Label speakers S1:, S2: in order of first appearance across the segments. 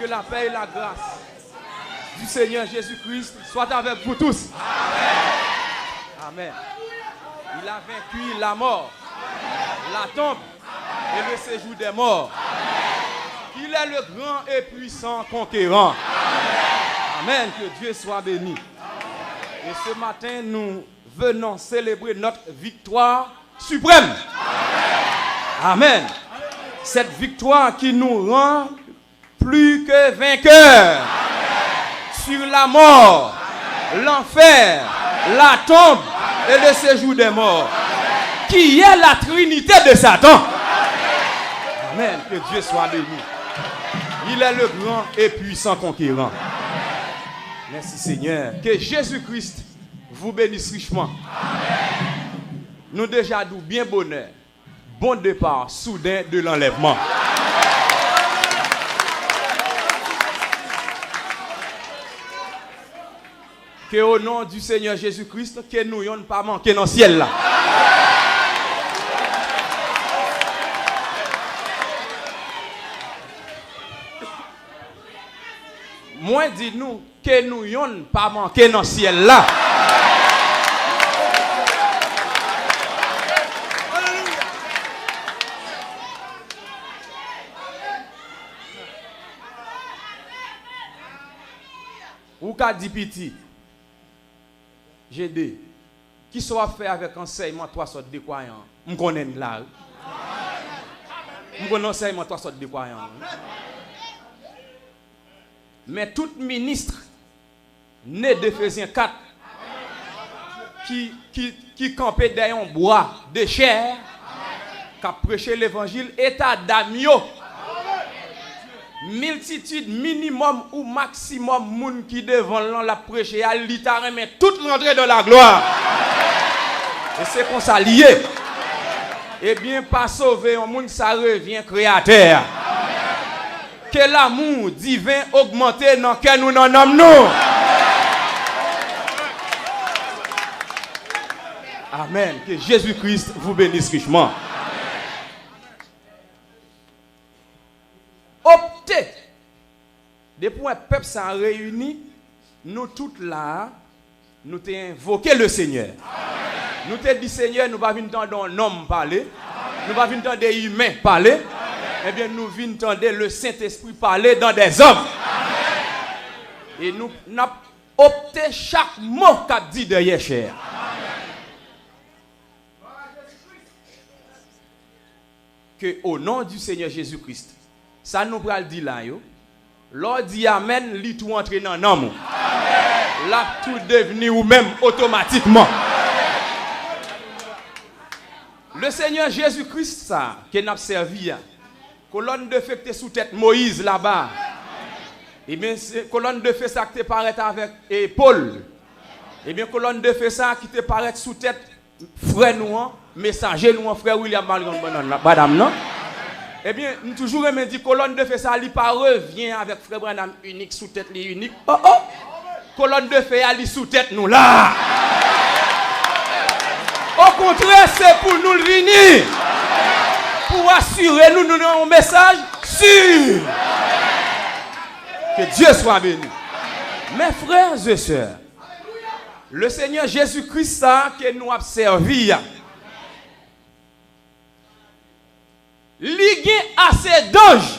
S1: Que la paix et la grâce du Seigneur Jésus-Christ soient avec vous tous. Amen. Amen. Il a vaincu la mort, la tombe et le séjour des morts. Il est le grand et puissant conquérant. Amen. Que Dieu soit béni. Et ce matin, nous venons célébrer notre victoire suprême. Amen. Cette victoire qui nous rend plus que vainqueurs sur la mort, l'enfer, la tombe et le séjour des morts, qui est la trinité de Satan. Amen. Que Dieu soit béni. Il est le grand et puissant conquérant. Merci Seigneur. Que Jésus-Christ vous bénisse richement. Nous déjà nous bien bonheur. Bon départ soudain de l'enlèvement. Que au nom du Seigneur Jésus-Christ, que nous n'ayons pas manqué dans le ciel là. Moi, dis-nous que nous n'ayons pas manqué dans le ciel là. Ou qu'a dit petit, j'ai dit, qui soit fait avec enseignement trois sortes de croyants. Je connais là. Je connais enseignement trois sortes de croyants. Mais tout ministre né d'Éphésiens 4 qui campait derrière un bois de chair, qui a prêché l'évangile, état d'amio. Multitude minimum ou maximum moun qui devant la prêcher à l'itare mais tout rentrer dans la gloire. Et c'est qu'on s'allie. Et bien pas sauver un monde ça revient créateur. Que l'amour divin augmente dans que nous n'en sommes nous. Amen. Que Jésus-Christ vous bénisse richement. Optez. Depuis un peuple s'en réunit, nous tous là, nous t'ai invoqué le Seigneur. Nous t'ai dit Seigneur, nous ne pas venir entendre un homme parler, nous ne pas venir entendre des humains parler. Eh bien, nous venons entendre le Saint-Esprit parler dans des hommes. Et nous avons opté chaque mot qu'a dit derrière cher. Que au nom du Seigneur Jésus-Christ, ça nous pral dit là, yo. Lord dit Amen, li tout entrer dans l'homme. Là, tout devenu ou même automatiquement. Le Seigneur Jésus-Christ, ça, qui n'a servi, colonne de feu qui était sous tête Moïse là-bas. Et bien, colonne de feu ça qui te paraît avec Paul. Et bien, colonne de feu ça qui te paraît sous tête frère nous, messager nous, frère William Madame, non? Eh bien, nous toujours me dit colonne de feu ça li pas revient avec frère Branham unique sous tête li unique. Oh oh. Colonne de feu ali sous tête nous là. Au contraire, c'est pour nous le venir. Pour assurer nous un message sûr. Que Dieu soit béni. Mes frères et sœurs, le Seigneur Jésus-Christ ça que nous avons servi. Ligue assez d'anges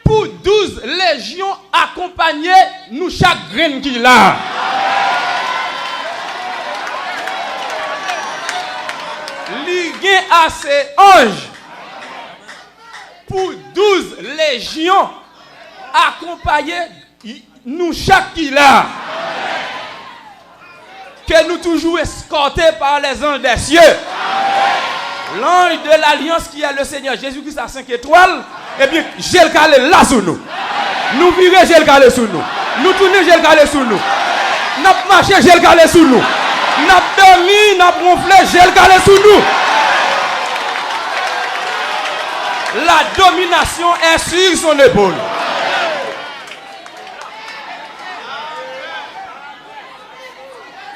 S1: pour 12 légions accompagner nous chaque graine qu'il a. Ligue assez anges pour 12 légions accompagner nous chaque qu'il a. Que nous toujours escortés par les anges des cieux. L'ange de l'alliance qui est le Seigneur Jésus-Christ à 5 étoiles, et bien, j'ai le calé là sur nous. Nous virons, j'ai le calé sur nous. Nous tournons, j'ai le calé sur nous. Nous marchons, j'ai le calé sur nous. Nous dormi, nous ronflé, j'ai le calé sur nous. La domination est sur son épaule.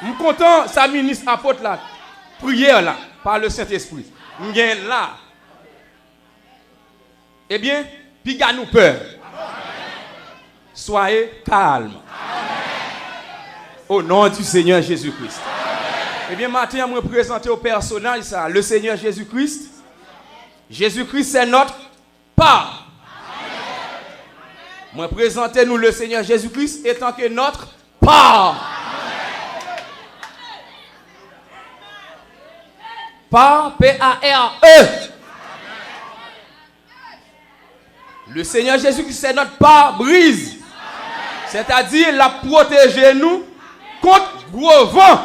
S1: Je suis content, sa ministre apôtre là, prière là, par le Saint-Esprit. Nous là, eh bien, puis gars nous peur. Soyez calme. Au nom du Seigneur Jésus-Christ. Eh bien, maintenant, je vais me présenter au personnage, ça, le Seigneur Jésus-Christ. Jésus-Christ, c'est notre part. Je vais présenter nous le Seigneur Jésus-Christ étant que notre part. Part, P-A-R-E. Le Seigneur Jésus-Christ, c'est notre pare-brise. C'est-à-dire, il a protégé nous contre gros vent,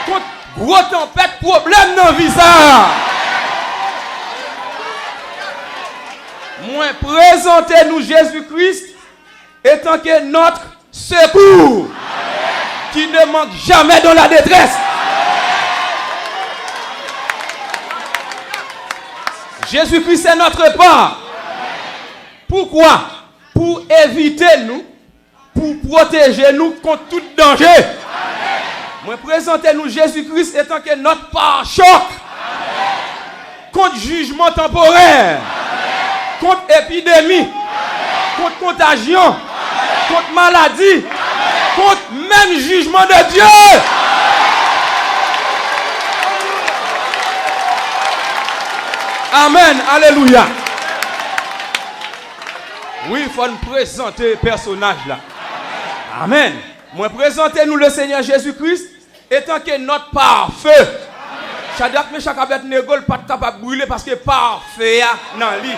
S1: contre gros tempête, problème dans le visage. Moi, présentez-nous Jésus-Christ étant que notre secours qui ne manque jamais dans la détresse. Jésus-Christ est notre part. Pourquoi? Pour éviter nous, pour protéger nous contre tout danger. Moi, présentez-nous Jésus-Christ étant que notre pare-choc contre jugement temporaire, contre épidémie, contre contagion, contre maladie, contre même jugement de Dieu. Amen, alléluia. Oui, il faut nous présenter le personnage là. Amen. Moi, présentez-nous le Seigneur Jésus-Christ étant que notre pare-feu. Shadrach, Meshach, Abednego pas capable de brûler parce que pare-feu dans le lit.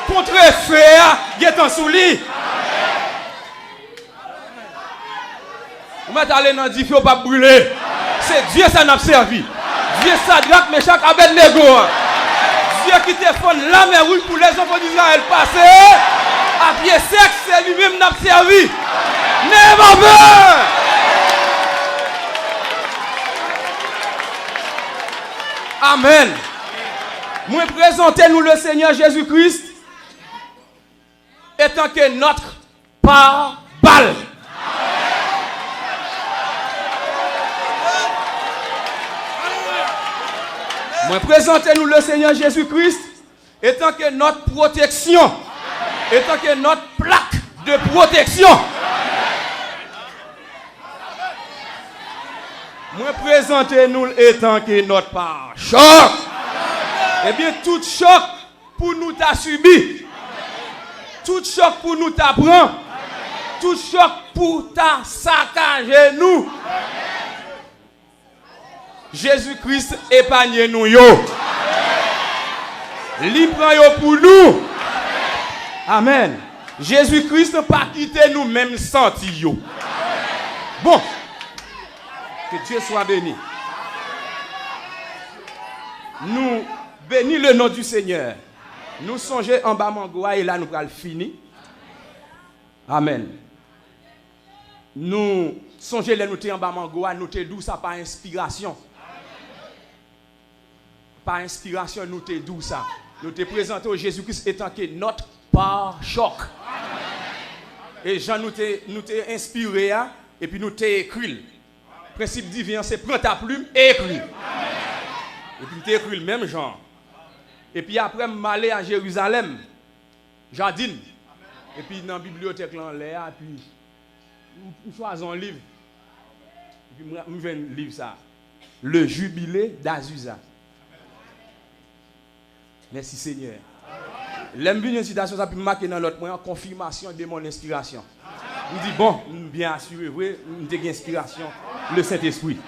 S1: Contre feu, il est en sous lit. Vous mettez aller dans le lit, il ne faut pas brûler. C'est Dieu qui n'a servi. Dieu Shadrach, Meshach, Abednego. Dieu qui te fait la mer rouge pour les enfants d'Israël passer. À pied sec, c'est lui-même qui n'a servi. N'ayez pas peur. Amen. Moi, présentez-nous le Seigneur Jésus-Christ étant que notre pare-balles. Moi, présentez-nous le Seigneur Jésus-Christ étant que notre protection, étant que notre plaque de protection. Moi, présentez-nous étant que notre pare-choc. Eh bien, tout choc pour nous t'a subi. Tout choc pour nous t'a prend. Tout choc pour t'a saccagé nous. Jésus-Christ épargne nous yo. Il prend yo pour nous. Amen. Jésus-Christ n'a pas quitté nous même senti yo. Bon. Que Dieu soit béni. Nous bénissons le nom du Seigneur. Nous songeons en bas mangoa et là nous allons finir. Amen. Nous songeons les nous en bas mangoa, nous te douce par inspiration. Par inspiration, nous te douce ça. Nous te présentons Jésus-Christ étant que notre pare-choc. Et Jean nous te inspiré et puis nous te écrit. Principe divin, c'est prends ta plume et écris. Et puis tu écris le même genre. Et puis après, je suis allé à Jérusalem, jardine. Et puis dans la bibliothèque, là, puis je choisis un livre. Et puis je viens un livre ça. Le jubilé d'Azusa. Merci Seigneur. L'aime bien une citation, ça peut marquer dans l'autre point, confirmation de mon inspiration. Je dis, bon, bien assuré, oui, j'ai une inspiration, le Saint-Esprit.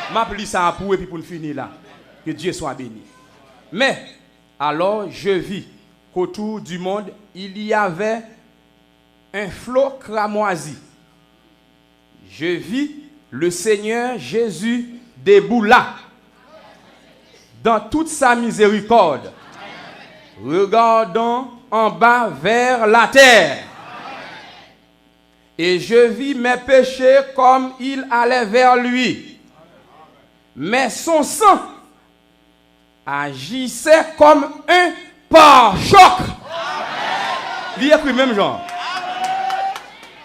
S1: Je m'appelle ça pour et puis pour finir là. Que Dieu soit béni. Mais, alors, je vis qu'autour du monde, il y avait un flot cramoisi. Je vis le Seigneur Jésus debout là, dans toute sa miséricorde, regardant en bas vers la terre. Et je vis mes péchés comme il allait vers lui. Mais son sang agissait comme un pare-choc. Il y a pris même genre.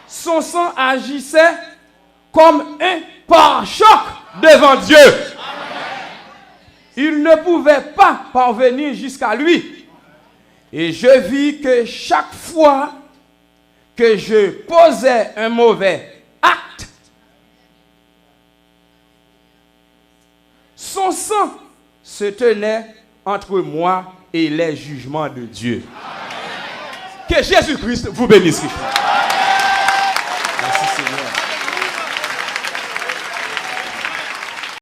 S1: Son sang agissait comme un pare-choc devant Dieu. Il ne pouvait pas parvenir jusqu'à lui. Et je vis que chaque fois que je posais un mauvais acte, son sang se tenait entre moi et les jugements de Dieu. Que Jésus-Christ vous bénisse.